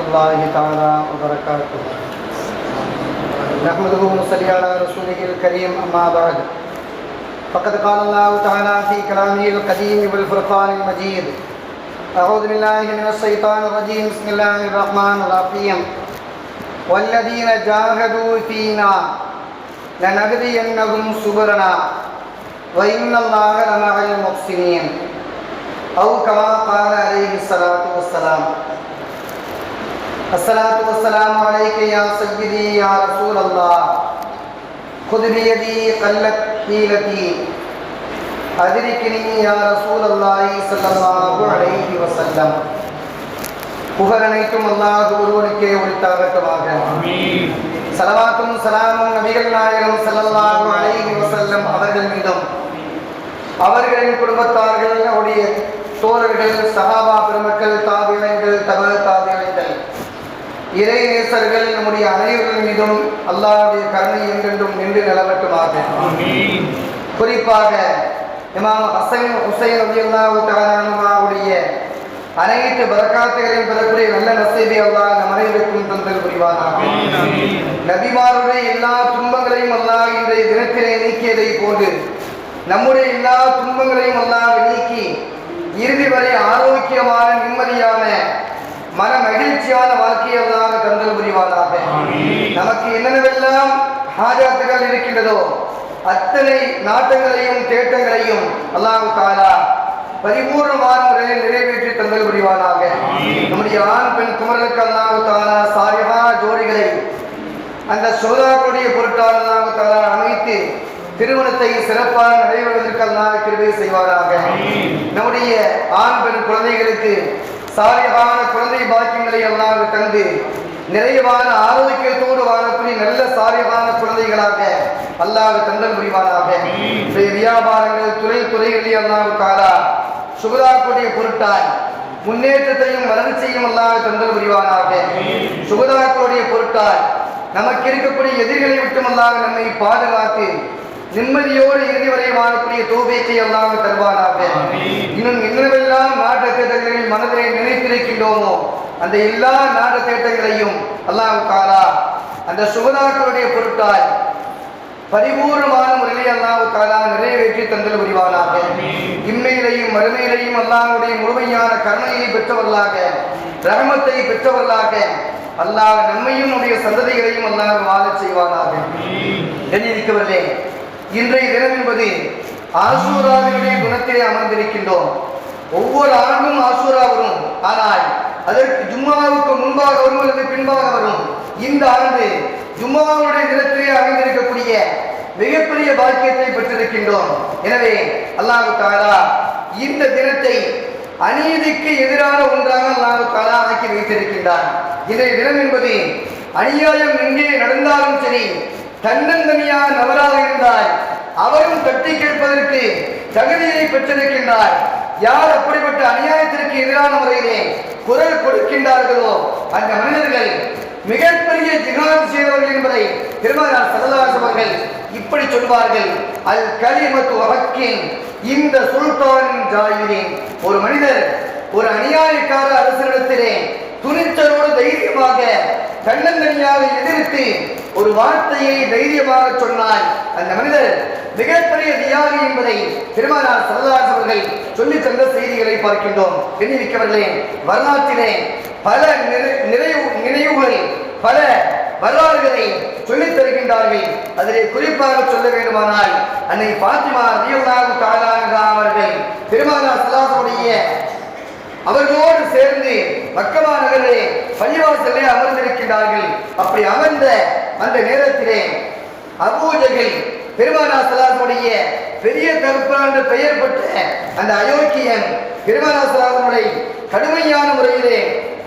الله تعالى وبركاته. نحمده ونصلي على رسوله الكريم. أما بعد فقد قال الله تعالى في كلامه القديم والفرقان المجيد: أعوذ بالله من الشيطان الرجيم. بسم الله الرحمن الرحيم. والذين جاهدوا فينا لنهدينهم سبلنا وإن الله لمع المحسنين. أو كما قال عليه الصلاة والسلام. الصلاة والسلام عليك يا سيدي يا رسول الله. خذ بيدي قلت حيلتي أدركني يا رسول الله صلى الله عليه وسلم. புகழ் அனைத்தும் அல்லாஹ் ஒருவனுக்கே உரித்தாகட்டுமாக. ஆமீன். ஸலவாத்தும் ஸலாமும் நபிகள் நாயகம் ஸல்லல்லாஹு அலைஹி வஸல்லம் அவர்கள் மீதும் அவர்களின் குடும்பத்தார்கள், அவருடைய தோழர்கள், சஹாபா பெருமக்கள், தாபிஈன்கள், தபஅ தாபிஈன்கள், இறை நேசர்கள் நம்முடைய அனைவர்கள் மீதும் அல்லாஹ்வுடைய கருணை என்றென்றும் நின்று நிலவட்டுமாக. ஆமீன். குறிப்பாக இமாம் ஹஸன் ஹுசைன் ரலியல்லாஹு தஆலா அன்ஹுவுடைய அனைத்து பரக்காத்துகளையும் பெறக்கூடிய நல்ல நசீபை அல்லாஹ் நம் அனைவருக்கும் தந்தல் புரிவானாக. நபிமாருடைய எல்லா துன்பங்களையும் அல்லாஹ் இன்றைய தினத்திலே நீக்கியதை போன்று நம்முடைய எல்லா துன்பங்களையும் அல்லாஹ் நீக்கி இறுதி வரை ஆரோக்கியமான, நிம்மதியான, மன மகிழ்ச்சியான வாழ்க்கையை அல்லாஹ் தந்தல் புரிவானாக. நமக்கு என்னென்னவெல்லாம் ஹாஜாத்துகள் இருக்கின்றதோ அத்தனை நாட்டங்களையும் தேட்டங்களையும் அல்லாஹ் தஆலா பரிபூர்ணமான முறையில் நிறைவேற்றி தந்தல் புரிவானாக. நம்முடைய ஆண் பெண் குமரலுக்கு அல்லாஹ் தஆலா சாலிஹா ஜோடிகளை அந்த சோதாக்களுடைய பொருட்டால் அல்லாஹ் தஆலா அமைத்து திருமணத்தை சிறப்பாக நடைபெறுவதற்கு அல்லாஹ் கிருபை செய்வாராக. நம்முடைய ஆண் பெண் குழந்தைகளுக்கு சாலிஹான குழந்தை பாக்கியங்களை அல்லாஹ் தந்து நிறைவான ஆரோக்கியத்தோடு வாழக்கூடிய நல்ல சாலிஹான குழந்தைகளாக அல்லாஹ் தந்தல் புரிவானாக. வியாபாரங்கள், துறைகளில் அல்லாஹ் தஆலா சுகதாக்குடைய பொருட்டால் முன்னேற்றத்தையும் வளர்ச்சியையும் அல்லாஹ் தந்தல் புரிவானாக. சுகதாக்குடைய பொருட்டால் நமக்கு இருக்கக்கூடிய எதிரிகளை விட்டு அல்லாஹ் நம்மை பாதுகாத்து நிம்மதியோடு இறுதி வரை வாழக்கூடிய தௌபீக்கை அல்லாஹ் தருவானாக. இன்னும் என்னவெல்லாம் நாட்டு தேட்டங்களில் மனதை நினைத்திருக்கின்றோமோ அந்த எல்லா நாட்டு தேட்டங்களையும் அல்லாஹ் தஆலா அந்த சுகதாக்களுடைய பொருட்டால் பரிபூர்ணமான முறையில் அல்லாஹ் தஆலா நிறைவேற்றி தந்தல் புரிவானாக. இம்மையிலையும் மறுமையிலையும் அல்லாஹ்வுடைய முழுமையான கருணையை பெற்றவர்களாக, ரஹமத்தை பெற்றவர்களாக அல்லாஹ் நம்மையும் நம்முடைய சந்ததிகளையும் அல்லாஹ் வாழச் செய்வானாக. எண்ணிருக்கவர்களே, இன்றைய தினம் என்பது ஆஷூராவினுடைய குணத்திலே அமர்ந்திருக்கின்றோம். ஒவ்வொரு ஆண்டும் ஆஷூரா வரும், ஆனால் அதற்கு ஜும்மாவுக்கு முன்பாக வரும் அல்லது பின்பாக வரும். இந்த ஆண்டு ஜும்மாவுடைய தினத்திலே அமைந்திருக்கக்கூடிய மிகப்பெரிய பாக்கியத்தை பெற்றிருக்கின்றோம். எனவே அல்லாஹ் தஆலா இந்த தினத்தை அநீதிக்கு எதிரான ஒன்றாக அல்லாஹ் தஆலா ஆக்கி வைத்திருக்கின்றான். இன்றைய தினம் என்பது அநியாயம் எங்கே நடந்தாலும் சரி, தன்னந்தனியாக நபராக இருந்தால் அவரும் தட்டி கேட்பதற்கு தகுதியை பெற்றிருக்கின்றார். யார் அப்படிப்பட்ட அநியாயத்திற்கு எதிரான முறையிலே குரல் கொடுக்கின்றார்களோ அந்த மனிதர்கள் மிகப்பெரிய ஜிஹாத் செய்தவர்கள் என்பதை பெருமானார் ஸல்லல்லாஹு அலைஹி வஸல்லம் இப்படி சொல்வார்கள்: அல் கலிமத்து ஹக்கின் இந்த சுல்தானின் ஜாயிரின். ஒரு மனிதர் ஒரு அநியாயக்கார அரசனிடத்திலே துணிச்சலோடு தைரியமாக தன்னந்தனியாக எதிர்த்து ஒரு வார்த்தையை தைரியமாக சொன்னால் அந்த மனிதர் மிகப்பெரிய தியாகி என்பதை பெருமானார் ஸல்லல்லாஹு அலைஹி வஸல்லம் சொல்லி தந்த செய்திகளை பார்க்கின்றோம். எண்ணிருக்கவர்களே, வரலாற்றிலே பல நினைவுகள், பல வரலாறுகளை சொல்லித் தருகின்றார்கள். அதிலே குறிப்பாக சொல்ல வேண்டுமானால் அன்னை பாத்திமா ரலியல்லாஹு தஆலா அன்ஹா அவர்கள் பெருமானார் ஸல்லல்லாஹு அலைஹி அவர்களோடு சேர்ந்து மக்கமா நகரிலே பள்ளிவாசலிலே அமர்ந்திருக்கின்றார்கள். அப்படி அமர்ந்த அந்த நேரத்திலே அபூஜஹல் பெருமானார் ஸல்லல்லாஹு அலைஹி பெரிய கருப்பன் என்று பெயர் பெற்ற அந்த அயோக்கியன் பெருமானார் ஸல்லல்லாஹு அலைஹி கடுமையான முறையிலே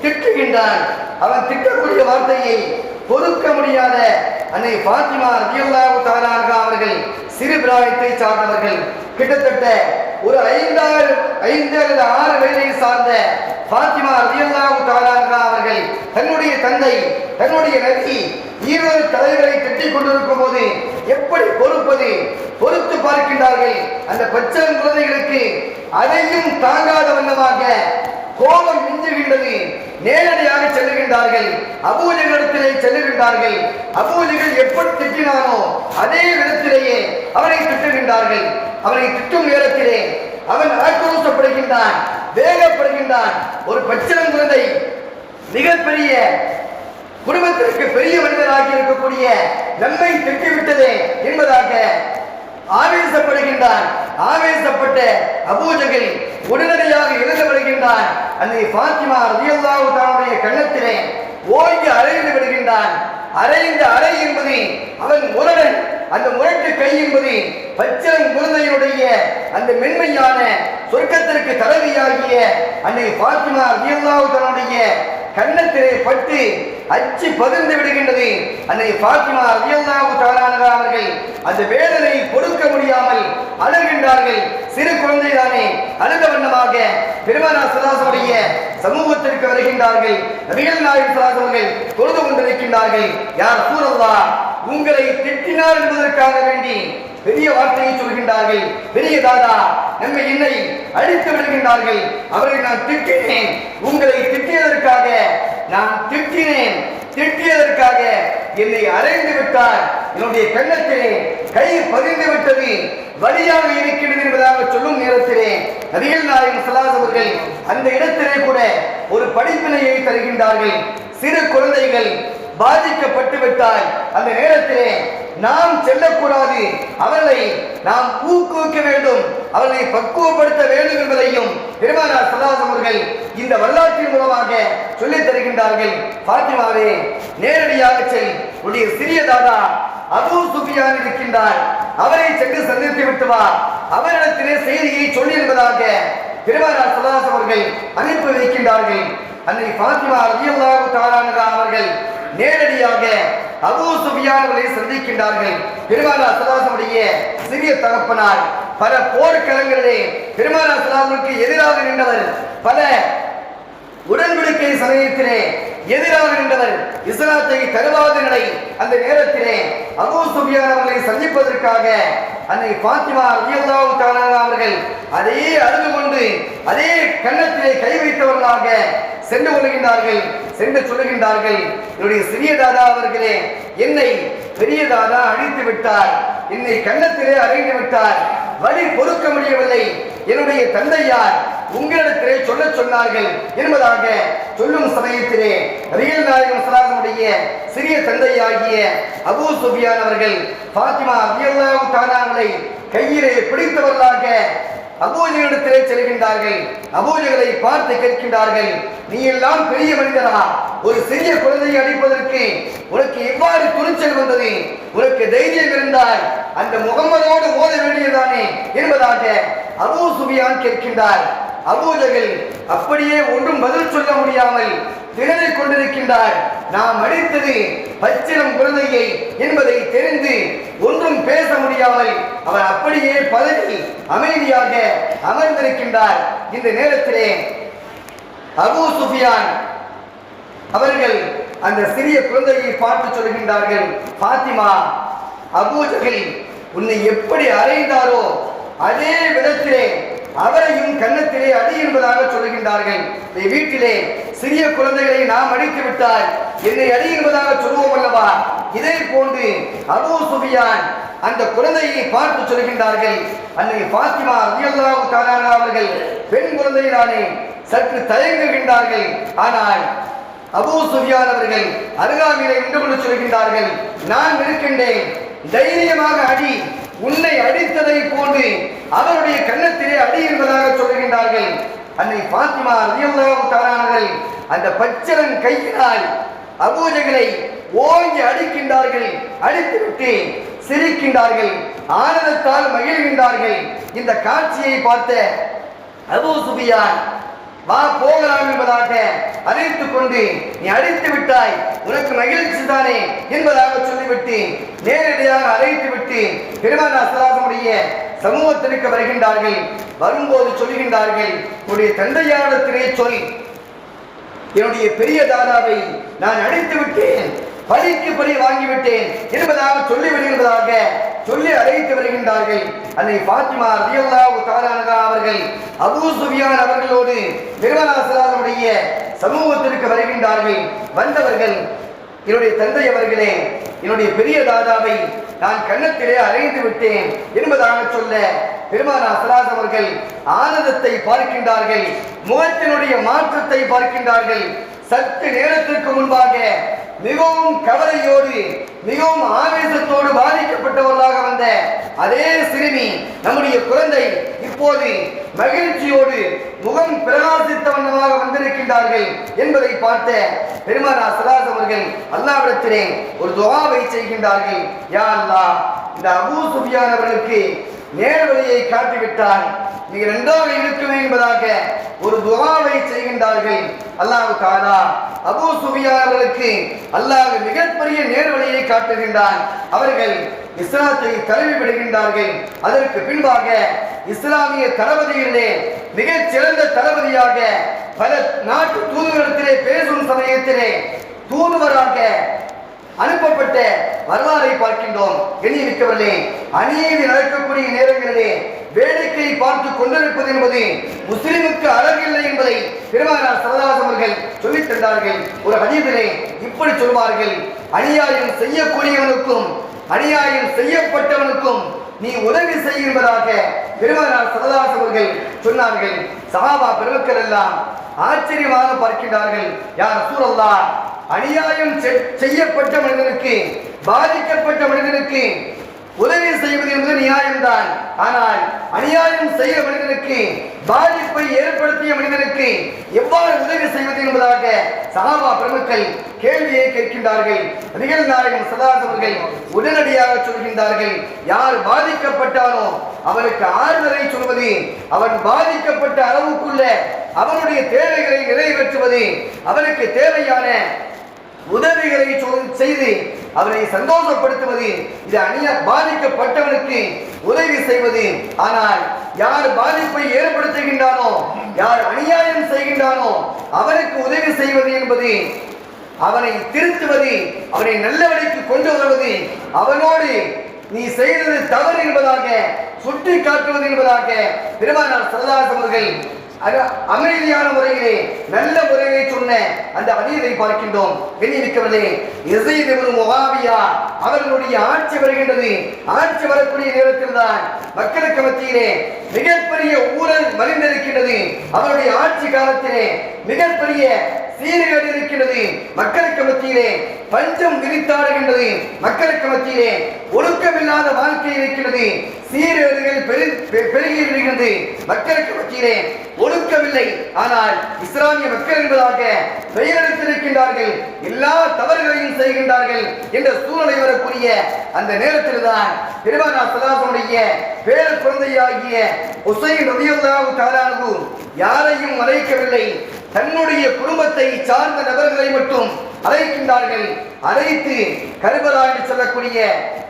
திட்டுகின்றான். அவன் திட்டக்கூடிய வார்த்தையை பொறுக்க முடியாத அன்னை பாத்திமா ரலியல்லாஹு தஆலா அன்ஹா அவர்கள் சிறு பிராயத்தை சார்ந்தவர்கள். கிட்டத்தட்ட ஒரு 5 அல்லது 6 வயதை சார்ந்த பாத்திமா ரலியல்லாஹு தஆலா அன்ஹா அவர்கள் தன்னுடைய தந்தை, தன்னுடைய நபி இருவர் தலைவரை கட்டிக் கொண்டிருக்கும் போது எப்படி பொறுத்து பார்க்கின்றார்கள். அந்த பச்சை குழந்தைகளுக்கு அதையும் தாங்காத வண்ணமாக கோபம் மிஞ்சுகின்றது. நேரடியாக செல்லுகின்றார்கள். அபூஜகளிடத்திலே செல்லுகின்றார்கள். அபூஜகள் எப்படி திட்டினானோ அதே விதத்திலேயே அவனை திட்டுகின்றார்கள். அவனை திட்டும் நேரத்திலே அவன் ஆக்ரோஷப்படுகின்றான், வேகப்படுகின்றான். ஒரு பச்சிளம் குழந்தை மிகப்பெரிய குடும்பத்திற்கு பெரிய மனிதராக இருக்கக்கூடிய நம்மை திட்டிவிட்டதே என்பதாக ஆவேசப்படுகின்றான். ஆவேசப்பட்ட அபூஜகில் உடனடியாக எழுந்து வருகின்றான். அன்னை ஃபாத்திமா ரலியல்லாஹு தஆலாவுடைய கன்னத்திலே ஓங்கி அறைந்து விடுகின்றான். அறைந்த அறை என்பது அவன் முரடன், அந்த முரட்டு கை என்பது பச்சிளம் குழந்தையுடைய அந்த மென்மையான சொர்க்கத்திற்கு தலைவியாகிய அன்னை ஃபாத்திமா ரலியல்லாஹு தஆலாவுடைய கன்னத்திலே பட்டு அச்சு பதிர்ந்து விடுகின்றது. அன்னை ஃபாத்திமா ரலியல்லாஹு தஆலா அவர்கள் அந்த வேதனை பொறுக்க முடியாமல் அழுகின்றார்கள். சிறு குழந்தைதானே, அழுத வண்ணமாக பெருமானார் ஸல்லல்லாஹு அலைஹி வஸல்லம் சமூகத்திற்கு வருகின்றார்கள். நபிகள் நாயகம் ஸல்லல்லாஹு அலைஹி வஸல்லம் தொழுது கொண்டிருக்கின்றார்கள். யா ரசூலல்லாஹ், உங்களை திட்டினார் என்பதற்காக வேண்டி பெரிய வார்த்தையை சொல்கின்றார்கள். பெரிய தாதா நம்மை என்னை அடித்து விடுகின்றார்கள். அவரை நான் திட்டினேன், உங்களை திட்டியதற்காக நான் திட்டினேன், திட்டியதற்காக என்னை அறைந்து விட்டார், என்னுடைய கன்னத்திலே கை பதிந்து விட்டது, வலியாக இருக்கின்றது என்பதாக சொல்லும் நேரத்திலே நபிகள் நாயகம் ஸல்லல்லாஹு அலைஹி அவர்கள் அந்த இடத்திலே கூட ஒரு படிப்பினையை தருகின்றார்கள். சிறு குழந்தைகள் பாதிக்கப்பட்டு விட்டால் அந்த நேரத்திலே நாம் செல்லக்கூடாது, அவர்களை நாம் ஊக்குவிக்க வேண்டும், அவர்களை பக்குவப்படுத்த வேண்டும் என்பதையும் பெருமானார் ஸல்லல்லாஹு அலைஹி அவர்கள் இந்த வரலாற்றின் மூலமாக சொல்லித் தருகின்றார்கள். ஃபாத்திமாவே, நேரடியாக செல், உடைய சிறிய தாதா அபூ சுஃபியான் இருக்கின்றார், அவரை சென்று சந்தித்து விட்டு வா, அவரிடத்திலே செய்தியை சொல்லி என்பதாக பெருமானார் ஸல்லல்லாஹு அலைஹி அவர்கள் அனுப்பி வைக்கின்றார்கள். அன்னை ஃபாத்திமா ரலியல்லாஹு தஆலா அன்ஹா அவர்கள் நேரடியாக அபூ சுஃபியான் அவர்களை சந்திக்கின்றார்கள். பெருமானார் ஸல்லல்லாஹு அலைஹி உடைய சிறிய தகப்பனார் பல போர்க்களங்களிலே பெருமானார் ஸல்லல்லாஹு அலைஹி எதிராக நின்றவர், பல உடன்படிக்கை சமயத்திலே எதிராக நின்றவர், இஸ்லாத்தை தருவாத நிலை. அந்த நேரத்திலே அபூ சுஃபியான் அவர்களை சந்திப்பதற்காக அன்னை ஃபாத்திமா ரலியல்லாஹு தஆலா அவர்கள் அதே அழுது கொண்டு அதே கன்னத்திலே கை வைத்தவர்களாக சென்று கொள்கின்றார்கள். சென்று சொல்லுகின்றார்கள், என்னுடைய சிறிய தாதா அவர்களே, என்னை பெரிய தாதா அழித்து விட்டார், என்னை கன்னத்திலே அறைந்து விட்டார், வலி பொறுக்க முடியவில்லை, என்னுடைய தந்தையார் உங்களிடத்திலே சொல்ல சொன்னார்கள் என்பதாக சொல்லும் சமயத்திலே நபிகள் நாயகம் ஸல்லல்லாஹு அலைஹி சிறிய தந்தையாகிய அபூ சுஃபியான் அவர்கள் ஃபாத்திமா ரலியல்லாஹு தஆலா அவர்களை கையிலே பிடித்தவர்களாக அபூஜகளிடத்திலே செல்கின்றார்கள். அபூஜகளை பார்த்து கேட்கின்றார்கள், நீ எல்லாம் பெரிய மனிதரா, ஒரு சிறிய குழந்தையை அடிப்பதற்கு உனக்கு எவ்வாறு துணிச்சல் வந்தது, உனக்கு தைரியம் இருந்தால் அந்த முகம்மதோடு ஓத வேண்டியதானே என்பதாக அபூ சுஃபியான் கேட்கின்றார். அபூஜகள் அப்படியே ஒன்றும் பதில் சொல்ல முடியாமல் திணறிக் கொண்டிருக்கின்றார். நாம் அடித்தது பச்சிளம் குழந்தையை என்பதை தெரிந்து ஒன்றும் பேச முடியாமல் அவர் அப்படியே பதறி அமைதியாக அமர்ந்திருக்கின்றார். இந்த நேரத்திலே அபூ சுஃபியான் அவர்கள் அந்த சிறிய குழந்தையை பார்த்து சொல்கின்றார்கள், ஃபாத்திமா, அபூஜஹல் உன்னை எப்படி அறைந்தாரோ அதே விதத்திலே அவரையும் கன்னத்திலே அடி என்பதாக சொல்லுகின்றார்கள். வீட்டிலே சிறிய குழந்தைகளை நாம் அடித்து விட்டால் என்னை அடி என்பதாக சொல்லுவோம் அல்லவா, இதே போன்று அபூ சுஃபியான் அந்த குழந்தையை பார்த்து சொல்கின்றார்கள். அன்னை ஃபாத்திமா ரலியல்லாஹு தஆலா அவர்கள் பெண் குழந்தைதானே, சற்று தயங்குகின்றார்கள். ஆனால் அபூ சுஃபியான் அவர்கள் அருகாமையிலே நின்று கொண்டு சொல்கின்றார்கள், நான் இருக்கின்றேன், தைரியமாக அடி, உன்னை அடித்ததை போன்று அவருடைய கன்னத்திலே அடி என்பதாக சொல்லுகின்றார்கள். அன்னை ஃபாத்திமா ரலியல்லாஹு தஆலா அவர்கள் அந்த பச்சிளம் கையினால் அபூஜகளை ஓங்கி அடிக்கின்றார்கள். அடித்துவிட்டு சிரிக்கின்றார்கள், ஆனந்தத்தால் மகிழ்கின்றார்கள். இந்த காட்சியை பார்த்த அபூ சுஃபியான், வா போகலாம் என்பதாக அழைத்துக் கொண்டு, நீ அடித்து விட்டாய், உனக்கு மகிழ்ச்சி தானே என்பதாக சொல்லிவிட்டு நேரடியாக அழைத்து விட்டு பெருமானார் ஸல்லல்லாஹு அலைஹி சமூகத்திற்கு வருகின்றார்கள். வரும்போது சொல்லுகின்றார்கள், உன்னுடைய தந்தையாரிடத்திலே சொல், என்னுடைய பெரிய தாதாவை நான் அடித்து விட்டேன், பழிக்கு பழி வாங்கிவிட்டேன் என்பதாக சொல்லிவிடுகிறதாக சொல்லி அழைத்து வருகின்றார்கள். அன்னை ஃபாத்திமா ரலியல்லாஹு தஆலா அன்ஹா அவர்கள் அபூ சுஃபியான் அவர்களோடு பெருமானார் ஸல்லல்லாஹு அலைஹி சமூகத்திற்கு வருகின்றார்கள். வந்தவர்கள், என்னுடைய தந்தை அவர்களே, என்னுடைய பெரிய தாதாவை நான் கன்னத்திலே அறைந்து விட்டேன் என்பதாக சொல்ல பெருமானார் ஸல்லல்லாஹு அலைஹி அவர்கள் ஆனந்தத்தை பார்க்கின்றார்கள், முகத்தினுடைய மாற்றத்தை பார்க்கின்றார்கள். சற்று நேரத்திற்கு முன்பாக மிகவும் கவலையோடு மிகவும் ஆவேசத்தோடு பாதிக்கப்பட்டவர்களாக வந்த அதே சிறுமி, நம்முடைய குழந்தை, இப்போது மகிழ்ச்சியோடு முகம் பிரகாசித்த வண்ணமாக வந்திருக்கின்றார்கள் என்பதை பார்த்த பெருமானார் ஸல்லல்லாஹு அலைஹி அவர்கள் அல்லாஹ்விடத்திலே ஒரு துஆவை செய்கின்றார்கள். யா அல்லாஹ், இந்த அபூ சுஃபியான் அவர்களுக்கு நேர்வழியை காட்டிவிட்டால் மிக நன்றாக இருக்குமே என்பதாக ஒரு துஆவை செய்கின்றார்கள். அல்லாஹ் தஆலா அபூ சுஃபியான் அவர்களுக்கு அல்லாஹ் மிகப்பெரிய நேர்வழியை காட்டுகின்றான். அவர்கள் இஸ்லாத்தை தழுவி விடுகின்றார்கள். அதற்கு பின்பாக இஸ்லாமிய தளபதிகளிலே மிகச் சிறந்த தளபதியாக பல நாட்டு தூதுவரிடத்திலே பேசும் சமயத்திலே தூதுவராக அனுப்பப்பட்ட வரலாறை பார்க்கின்றோம். எண்ணிமிக்கவர்களே, அநீதி நடக்கக்கூடிய நேரங்களிலே வேடிக்கை பார்த்து கொண்டிருப்பது என்பது முஸ்லிமுக்கு அழகில்லை என்பதை பெருமானார் ஸல்லல்லாஹு அலைஹி அவர்கள் சொல்லித் தந்தார்கள். ஒரு ஹதீஸிலே இப்படி சொல்வார்கள், அநியாயம் செய்யக்கூடியவனுக்கும் அநியாயம் செய்யப்பட்டவனுக்கும் நீ உதவி செய்வதாக பெருமானார் ஸல்லல்லாஹு அலைஹி அவர்கள் சொன்னார்கள். சஹாபா பெருமக்கள் எல்லாம் ஆச்சரியமாக பார்க்கின்றார்கள். யா ரசூலல்லாஹ், அநியாயம் செய்யப்பட்ட மனிதனுக்கு, பாதிக்கப்பட்ட மனிதனுக்கு உதவி செய்வது என்பது நியாயம்தான். ஆனால் அநியாயம் செய்ய மனிதனுக்கு, பாதிப்பை ஏற்படுத்திய மனிதனுக்கு எவ்வாறு உதவி செய்வது என்பதாக சஹாபா பெருமக்கள் கேள்வியை கேட்கின்றார்கள். நபிகள் நாயகம் ஸல்லல்லாஹு அலைஹி அவர்கள் உடனடியாக சொல்கின்றார்கள், யார் பாதிக்கப்பட்டானோ அவனுக்கு ஆறுதலை சொல்வது, அவன் பாதிக்கப்பட்ட அளவுக்குள்ள அவனுடைய தேவைகளை நிறைவேற்றுவது, அவனுக்கு தேவையான உதவிகளை செய்து அவரை சந்தோஷப்படுத்துவது, இது பாதிக்கப்பட்டவனுக்கு உதவி செய்வது. ஆனால் யார் பாதிப்பை ஏற்படுத்துகின்றானோ, யார் அநியாயம் செய்கின்றானோ அவனுக்கு உதவி செய்வது என்பது அவனை திருத்துவது, அவனை நல்ல வழிக்கு கொண்டு வருவது, அவனோடு நீ செய்தது தவறு என்பதாக சுட்டி காட்டுவது என்பதாக பெருமானார் ஸல்லல்லாஹு அலைஹி அவர்கள் அமைதியான முறையிலே நல்ல முறையை சொன்ன அந்த ஹதீஸை பார்க்கின்றோம். எண்ணிமிக்கவர்களே, யஸீத் இப்னு முஆவியா அவர்களுடைய ஆட்சி வருகின்றது. ஆட்சி வரக்கூடிய நேரத்தில் தான் மக்களுக்கு மத்தியிலே மிகப்பெரிய ஊழல் மலிந்திருக்கின்றது. அவருடைய ஆட்சி காலத்திலே மிகப்பெரிய சீர்கேடு இருக்கின்றது. மக்களுக்கு மத்தியிலே பஞ்சம் விரித்தாடுகின்றது. மக்களுக்கு மத்தியிலே ஒழுக்கமில்லாத வாழ்க்கை இருக்கிறது. சீரேடுகள் பெருகி வருகின்றது. மக்களுக்கு மத்தியிலே ஒழுக்கமில்லை. ஆனால் இஸ்லாமிய மக்கள் என்பதாக பெயரெடுத்திருக்கின்றார்கள். எல்லா தவறுகளையும் செய்கின்றார்கள் என்ற சூழ்நிலை வரக்கூடிய அந்த நேரத்தில் தான் பெருமானார் ஸல்லல்லாஹு அலைஹி பேர குழந்தையாகிய உஸைன் ரலியல்லாஹு தஆலா அன்ஹு யாரையும் அழைக்கவில்லை, தன்னுடைய குடும்பத்தை சார்ந்த நபர்களை மட்டும் அழைக்கின்றார்கள். அழைத்து கர்பலா என்று சொல்லக்கூடிய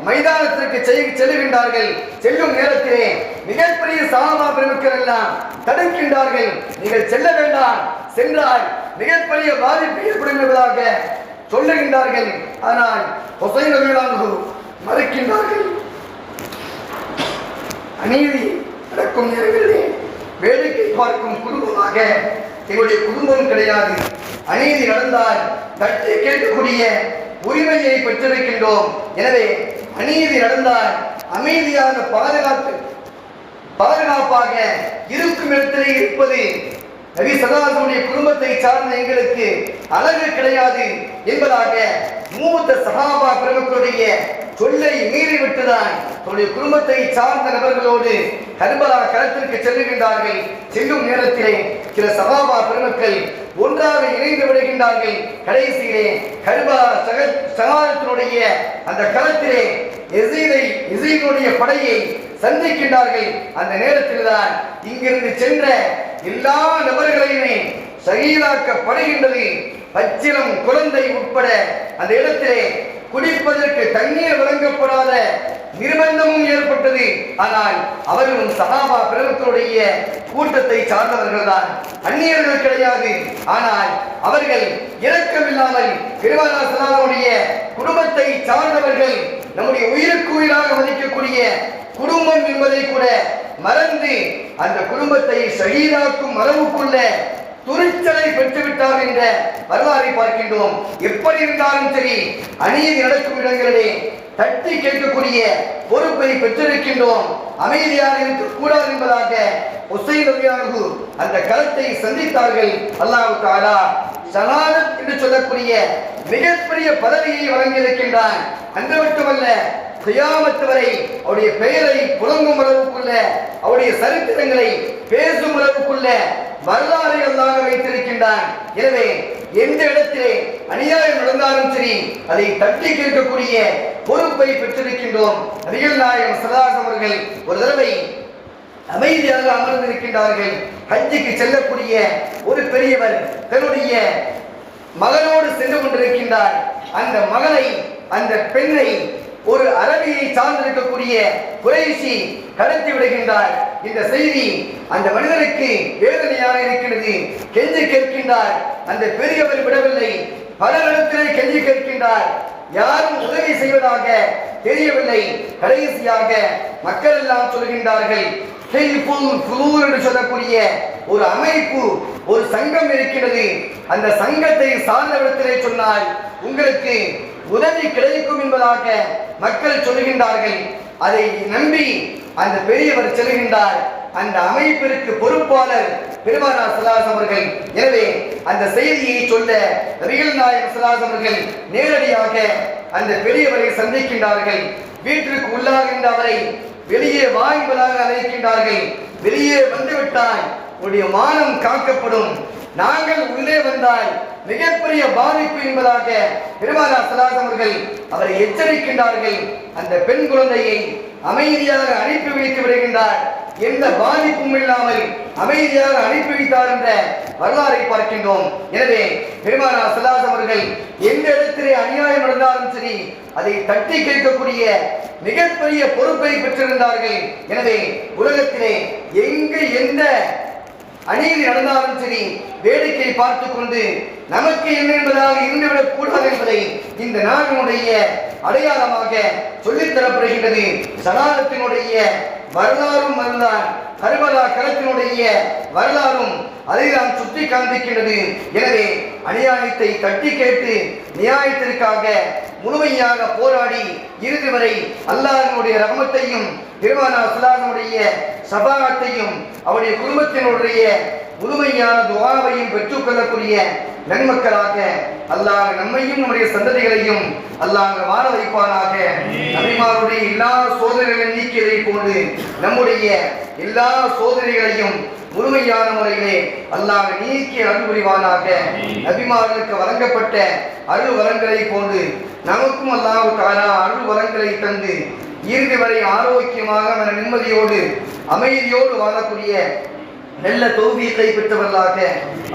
மைதானத்திற்கு செல்லுகின்றார்கள். செல்லும் நேரத்திலே மிகப்பெரிய சஹாபா பெருமக்கள் எல்லாம் தடுக்கின்றார்கள். நீங்கள் செல்ல வேண்டாம், சென்றால் மிகப்பெரிய பாதிப்பு ஏற்படும் என்பதாக சொல்லுகின்றார்கள். ஆனால் உஸைன் ரலியல்லாஹு அன்ஹு மறுக்கின்றார்கள். அநீதி நடக்கும் நேரங்களிலே வேடிக்கை பார்க்கும் குடும்பமாக எங்களுடைய குடும்பம் கிடையாது. அநீதி நடந்தால் தட்டி கேட்கக்கூடிய உரிமையை பெற்றிருக்கின்றோம். எனவே அநீதி நடந்தால் அமைதியாக பாதுகாப்பாக இருக்கும் இடத்திலே இருப்பது நபி ஸல்லல்லாஹு அலைஹி வஸல்லம் குடும்பத்தை சார்ந்த எங்களுக்கு அழகு கிடையாது என்பதாக மூத்த சஹாபா பெருமக்களுடைய சொல்லை மீறிவிட்டுதான் தன்னுடைய குடும்பத்தை சார்ந்த நபர்களோடு கர்பலா களத்திற்கு செல்லுகின்றார்கள். செல்லும் நேரத்திலே சில சஹாபா பெருமக்கள் ஒன்றாக இணைந்து விடுகின்றார்கள். கடைசியிலே கர்பலா சகாதத்தினுடைய அந்த களத்திலே யஸீதுடைய படையை சந்திக்கின்றார்கள். அந்த நேரத்தில் தான் இங்கிருந்து சென்ற எல்லா நபர்களையுமே ஷஹீதாக்கப்படுகின்றது. பச்சிலம் குழந்தை உட்பட அந்த இடத்திலே குடிப்பதற்கு தண்ணீர் வழங்கப்படாத நிர்பந்தமும் ஏற்பட்டது. ஆனால் அவர்களும் சஹாபா பெருமக்களுடைய கூட்டத்தை சார்ந்தவர்கள் தான், அந்நியர்கள் கிடையாது. ஆனால் அவர்கள் இரக்கமில்லாமல் பெருமானார் ஸல்லல்லாஹு அலைஹி குடும்பத்தை சார்ந்தவர்கள், நம்முடைய உயிருக்கு உயிராக மதிக்கக்கூடிய குடும்பம் என்பதை கூட மறந்து அந்த குடும்பத்தை ஷஹீதாக்கும் அளவுக்குள்ள துணிச்சலை பெற்றுவிட்டார் என்ற வரலாறை பார்க்கின்றோம். எப்படி இருந்தாலும் சரி, அநீதி நடக்கும் இடங்களிலே தட்டி கேட்கக்கூடிய பொறுப்பை பெற்றிருக்கின்றோம். அமைதியாக இருக்கக்கூடாது என்பதாக உசைன் ரலியல்லாஹு அந்த களத்தை சந்தித்தார்கள். அல்லாஹ் தஆலா ஷஹாதத் என்று சொல்லக்கூடிய மிகப்பெரிய பதவியை வழங்கியிருக்கின்றான். அன்று மட்டுமல்ல, கியாமத் வரை அவருடைய பெயரை புலங்கும் அளவுக்குள்ள, அவருடைய சரித்திரங்களை பேசும் அளவுக்குள்ள வரலாறை அல்லாஹ் வைத்திருக்கின்றான். எனவே எந்த இடத்திலே அநியாயம் நடந்தாலும் சரி, அதை தட்டி கேட்கக்கூடிய பொறுப்பை பெற்றிருக்கின்றோம். நபிகள் நாயகம் ஸல்லல்லாஹு அலைஹி அவர்கள் ஒரு தடவை அமைதியாக அமர்ந்திருக்கின்றார்கள். ஹஜ்ஜுக்கு செல்லக்கூடிய ஒரு பெரியவர் தன்னுடைய மகனோடு சென்று கொண்டிருக்கின்றார். அந்த மகனை, அந்த பெண்ணை ஒரு அரபியை சார்ந்திருக்கக்கூடிய குறைஷி கடத்தி விடுகின்றார். இந்த செய்தி அந்த மனிதனுக்கு வேதனையாக இருக்கிறது. கெஞ்சி கேட்கின்றார். அந்த பெரியவர் விடவில்லை. பல இடத்திலே கெஞ்சி கேட்கின்றார். யாரும் உதவி செய்வதாக தெரியவில்லை. கடைசியாக மக்கள் எல்லாம் சொல்கின்றார்கள், என்று சொல்லக்கூடிய ஒரு அமைப்பு, ஒரு சங்கம் இருக்கிறது. அந்த சங்கத்தை சார்ந்தவிடத்திலே சொன்னால் உங்களுக்கு உதவி கிடைக்கும் என்பதாக மக்கள் சொல்கின்றார்கள். அதை நம்பி அந்த பெரியவர் செல்கின்றார். அந்த அமைப்பிற்கு பொறுப்பாளர் பெருமானார் ஸல்லல்லாஹு அலைஹி அவர்கள். எனவே அந்த செய்தியை சொல்ல நபிகள் நாயகம் ஸல்லல்லாஹு அலைஹி அவர்கள் நேரடியாக அந்த பெரியவரை சந்திக்கின்றார்கள். வீட்டிற்கு உள்ளாகின்ற அவரை வெளியே வா என்பதாக அழைக்கின்றார்கள். வெளியே வந்துவிட்டால் உன்னுடைய மானம் காக்கப்படும், நாங்கள் உள்ளே வந்தால் மிகப்பெரிய பாதிப்பு என்பதாக பெருமானார் ஸல்லல்லாஹு அலைஹி அவர்கள் அவரை எச்சரிக்கின்றார்கள். அந்த பெண் குழந்தையை அமைதியாக அனுப்பி வைத்து விடுகின்றார். எந்த பாதிப்பும் இல்லாமல் அமைதியாக அனுப்பி வைத்தார் என்ற வரலாறை பார்க்கின்றோம். எனவே பெருமானார் ஸல்லல்லாஹு அலைஹி அவர்கள் எந்த இடத்திலே அநியாயம் நடந்தாலும் சரி, அதை தட்டி கேட்கக்கூடிய மிகப்பெரிய பொறுப்பை பெற்றிருந்தார்கள். எனவே உலகத்திலே எங்கு எந்த அநீதி நடந்தாலும் சரி, வேடிக்கை பார்த்து கொண்டு நமக்கு என்ன என்பதாக இருந்துவிடக் கூடாது என்பதை இந்த நாட்டினுடைய அடையாளமாக சொல்லித் தரப்படுகின்றது. ஷஹாதத்தினுடைய வரலாறும் அதுதான், கர்பலா களத்தினுடைய வரலாறும் அதை நாம் சுட்டி காண்பிக்கின்றது. எனவே அநியாயத்தை தட்டி கேட்டு நியாயத்திற்காக முழுமையாக போராடி இறுதி வரை அல்லாஹ்வினுடைய ரஹ்மத்தையும் பெருமானார் ஸல்லல்லாஹு அலைஹி ஷஃபாஅத்தையும் அவருடைய குடும்பத்தினுடைய முழுமையான துஆவையும் பெற்றுக்கொள்ளக்கூடிய நன்மக்களாக அல்லாஹ் நம்மையும் நம்முடைய சந்ததிகளையும் அல்லாஹ் வாழ வைப்பானாக. நபிமாருடைய எல்லா சோதனைகளையும் நீக்கியதை போன்று நம்முடைய எல்லா சோதனைகளையும் முழுமையான முறையிலே அல்லாஹ் நீக்கி அருள் புரிவானாக. நபிமார்களுக்கு வழங்கப்பட்ட அருள் வரங்களை போன்று நமக்கும் அல்லாஹ் தஆலா அருள் வரங்களை தந்து இறுதி வரை ஆரோக்கியமாக மன நிம்மதியோடு அமைதியோடு வாழக்கூடிய நல்ல தௌஃபீகை பெற்றவர்களாக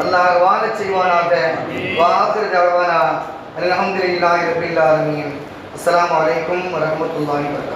அல்லாஹ் வாழச் செய்வானாக. வாஆகிரு தஅவானா அல்ஹம்துலில்லாஹி ரப்பில் ஆலமீன். அஸ்ஸலாமு அலைக்கும் வரஹ்மத்துல்லாஹி வபரகாத்துஹு.